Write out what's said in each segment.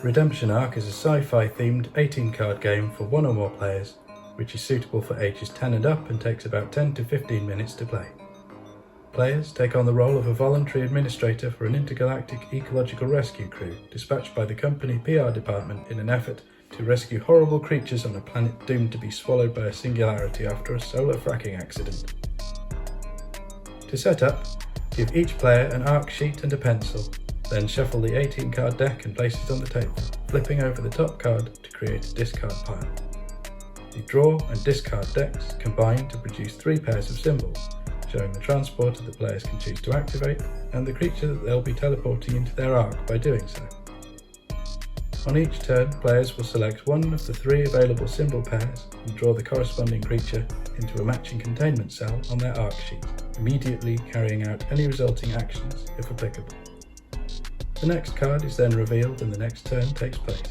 Redemption Arc is a sci-fi themed 18-card game for one or more players, which is suitable for ages 10 and up and takes about 10 to 15 minutes to play. Players take on the role of a voluntary administrator for an intergalactic ecological rescue crew dispatched by the company PR department in an effort to rescue horrible creatures on a planet doomed to be swallowed by a singularity after a solar fracking accident. To set up, give each player an arc sheet and a pencil, then shuffle the 18-card deck and place it on the table, flipping over the top card to create a discard pile. The draw and discard decks combine to produce 3 pairs of symbols, showing the transporter that players can choose to activate and the creature that they'll be teleporting into their arc by doing so. On each turn, players will select one of the 3 available symbol pairs and draw the corresponding creature into a matching containment cell on their arc sheet, immediately carrying out any resulting actions if applicable. The next card is then revealed and the next turn takes place.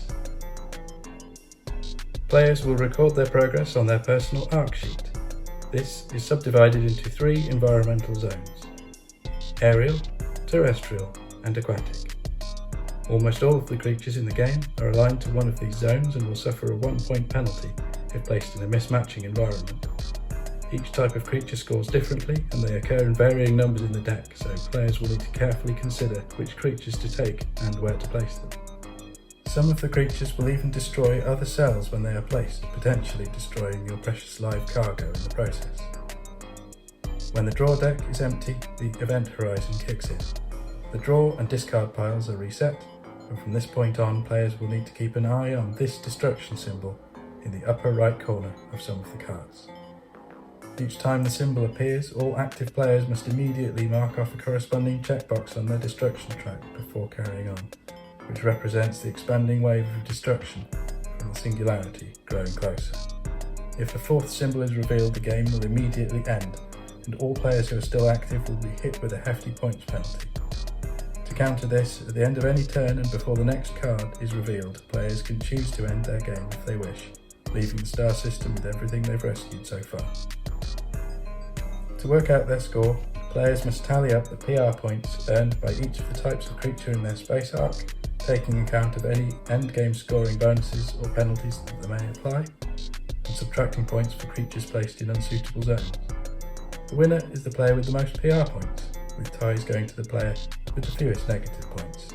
Players will record their progress on their personal arc sheet. This is subdivided into 3 environmental zones: aerial, terrestrial, and aquatic. Almost all of the creatures in the game are aligned to one of these zones and will suffer a 1-point penalty if placed in a mismatching environment. Each type of creature scores differently and they occur in varying numbers in the deck, so players will need to carefully consider which creatures to take and where to place them. Some of the creatures will even destroy other cells when they are placed, potentially destroying your precious live cargo in the process. When the draw deck is empty, the event horizon kicks in. The draw and discard piles are reset, and from this point on, players will need to keep an eye on this destruction symbol in the upper right corner of some of the cards. Each time the symbol appears, all active players must immediately mark off a corresponding checkbox on their destruction track before carrying on, which represents the expanding wave of destruction from the singularity growing closer. If a 4th symbol is revealed, the game will immediately end, and all players who are still active will be hit with a hefty points penalty. To counter this, at the end of any turn and before the next card is revealed, players can choose to end their game if they wish, leaving the star system with everything they've rescued so far. To work out their score, players must tally up the PR points earned by each of the types of creature in their space arc, taking account of any endgame scoring bonuses or penalties that they may apply, and subtracting points for creatures placed in unsuitable zones. The winner is the player with the most PR points, with ties going to the player with the fewest negative points.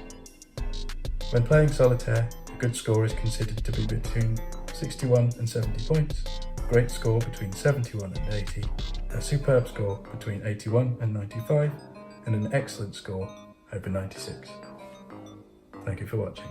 When playing solitaire, a good score is considered to be between 61 and 70 points, a great score between 71 and 80, a superb score between 81 and 95, and an excellent score over 96. Thank you for watching.